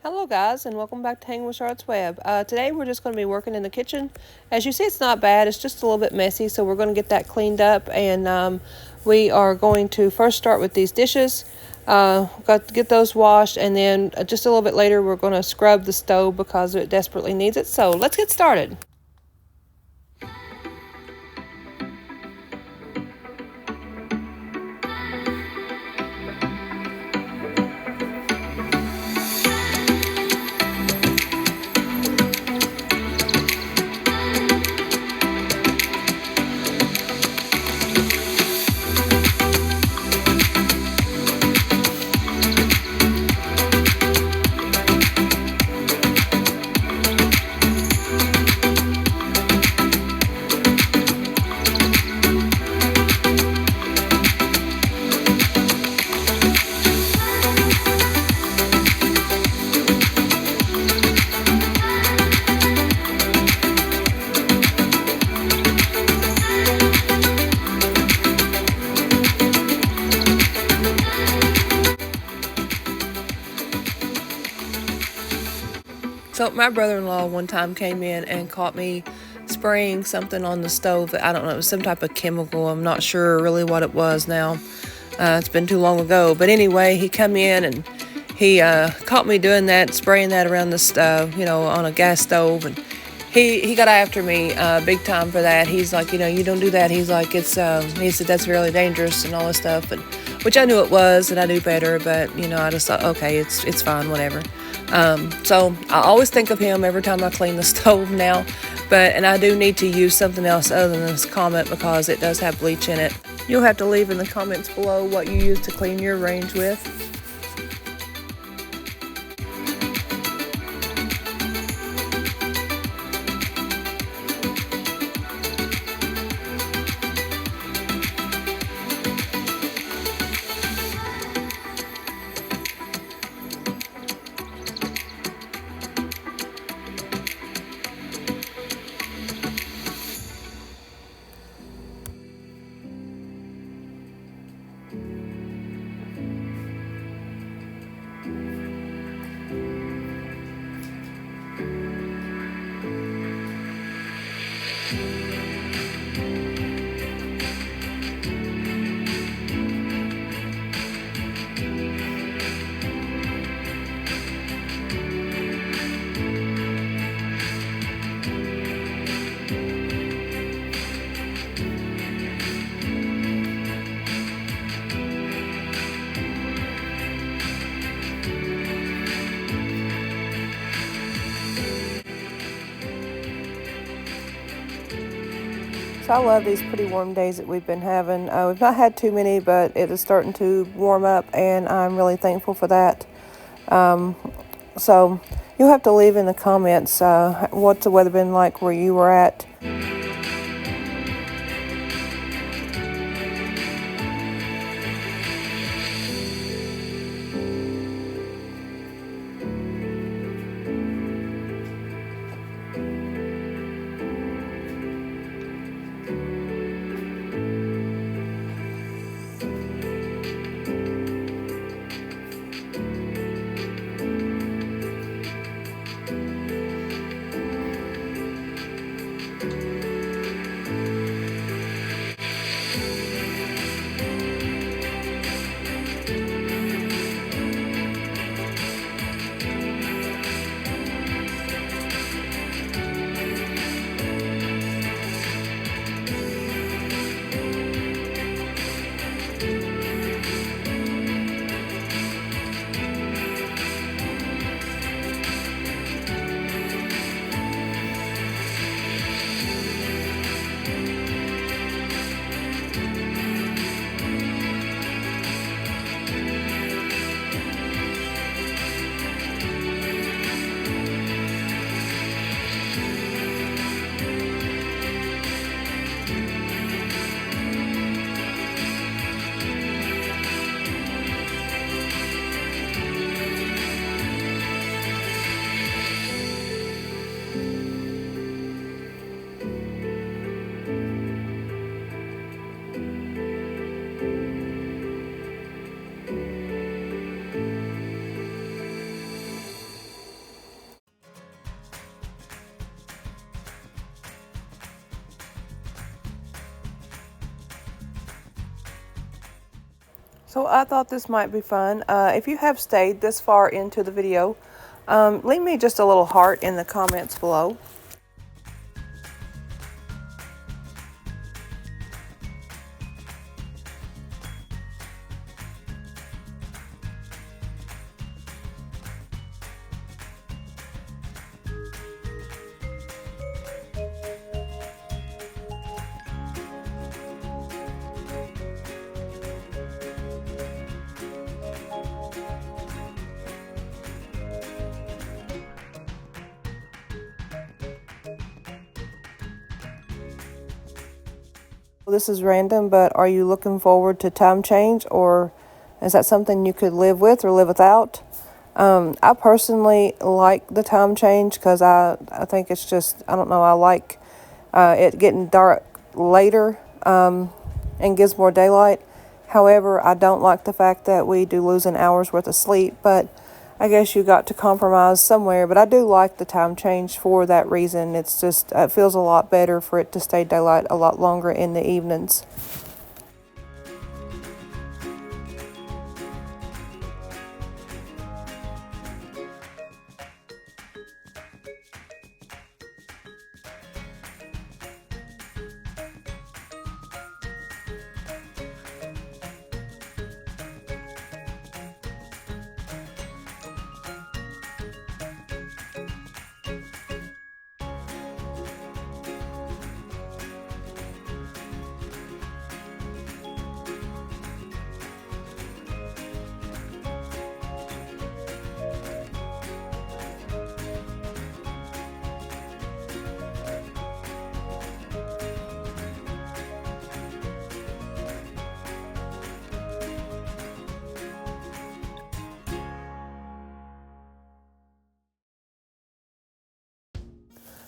Hello guys, and welcome back to Hang with Charlotte's Web. Today we're just going to be working in the kitchen. As you see, it's not bad, it's just a little bit messy, so we're going to get that cleaned up, and we are going to first start with these dishes. Got to get those washed, and then just a little bit later we're going to scrub the stove because it desperately needs it. So let's get started. So my brother-in-law one time came in and caught me spraying something on the stove. I don't know, it was some type of chemical. I'm not sure really what it was now. It's been too long ago. But anyway, he come in and he caught me doing that, spraying that around the stove, on a gas stove. And he got after me big time for that. He's like, you don't do that. He's like, he said that's really dangerous and all this stuff. And which I knew it was, and I knew better. But I just thought, okay, it's fine, whatever. So I always think of him every time I clean the stove now, and I do need to use something else other than this Comet because it does have bleach in it. You'll have to leave in the comments below what you use to clean your range with. So I love these pretty warm days that we've been having. We've not had too many, but it is starting to warm up, and I'm really thankful for that. So you'll have to leave in the comments what's the weather been like where you were at. So I thought this might be fun. If you have stayed this far into the video, leave me just a little heart in the comments below. This is random, but are you looking forward to time change, or is that something you could live with or live without? I personally like the time change because I think it's just, I don't know, I like it getting dark later and gives more daylight. However, I don't like the fact that we do lose an hour's worth of sleep, but I guess you got to compromise somewhere. But I do like the time change for that reason. It's just, it feels a lot better for it to stay daylight a lot longer in the evenings.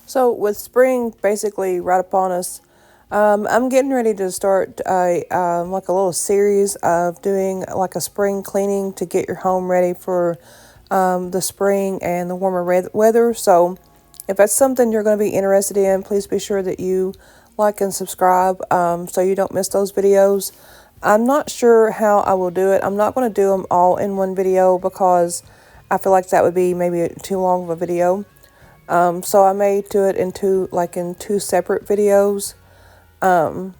So with spring basically right upon us, I'm getting ready to start like a little series of doing like a spring cleaning to get your home ready for the spring and the warmer weather. So if that's something you're going to be interested in, please be sure that you like and subscribe so you don't miss those videos. I'm not sure how I will do it. I'm not going to do them all in one video because I feel like that would be maybe too long of a video. So I may do it in two separate videos. But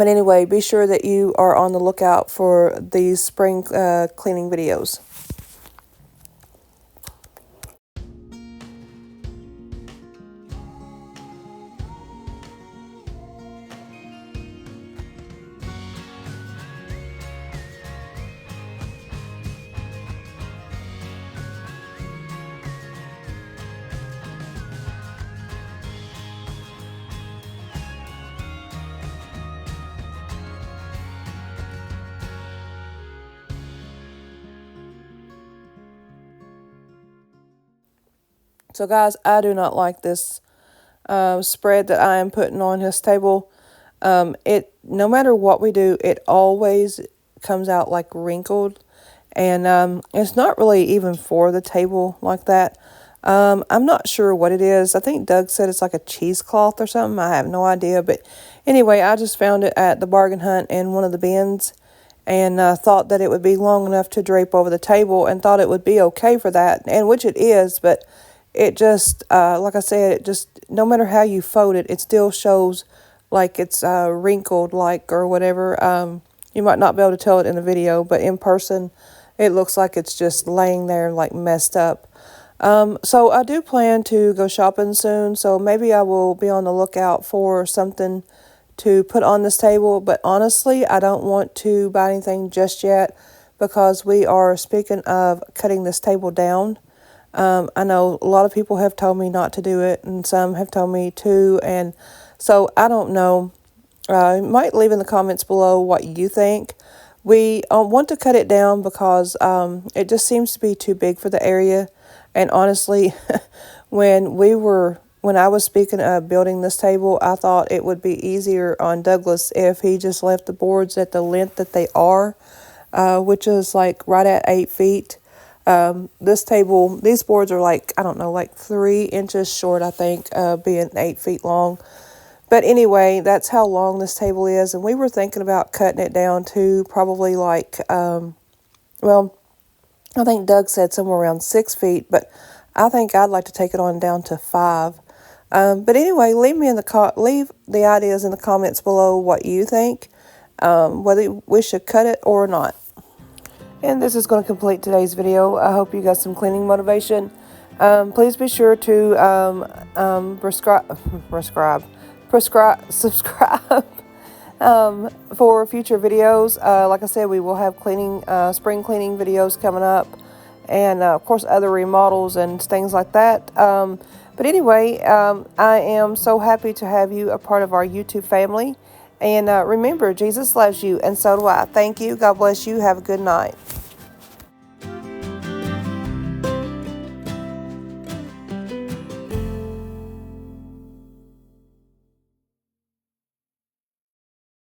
anyway, be sure that you are on the lookout for these spring cleaning videos. So guys, I do not like this spread that I am putting on his table. It no matter what we do, it always comes out like wrinkled, and it's not really even for the table like that. I'm not sure what it is. I think Doug said it's like a cheesecloth or something. I have no idea, but anyway, I just found it at the bargain hunt in one of the bins, and thought that it would be long enough to drape over the table, and thought it would be okay for that, and which it is, but it just, like I said, it just, no matter how you fold it, it still shows like it's wrinkled, like, or whatever. You might not be able to tell it in the video, but in person, it looks like it's just laying there like messed up. So I do plan to go shopping soon, so maybe I will be on the lookout for something to put on this table, but honestly, I don't want to buy anything just yet because we are speaking of cutting this table down. I know a lot of people have told me not to do it, and some have told me to, and so I don't know. You might leave in the comments below what you think. We want to cut it down because it just seems to be too big for the area, and honestly, when I was speaking of building this table, I thought it would be easier on Douglas if he just left the boards at the length that they are, which is like right at 8 feet. This table, these boards are like, I don't know, like 3 inches short, I think, being 8 feet long. But anyway, that's how long this table is. And we were thinking about cutting it down to probably like, well, I think Doug said somewhere around 6 feet, but I think I'd like to take it on down to 5. But anyway, leave the ideas in the comments below what you think, whether we should cut it or not. And this is going to complete today's video. I hope you got some cleaning motivation. Please be sure to subscribe for future videos. Like I said, we will have spring cleaning videos coming up, and of course other remodels and things like that. But anyway, I am so happy to have you a part of our YouTube family. And remember, Jesus loves you, and so do I. Thank you. God bless you. Have a good night.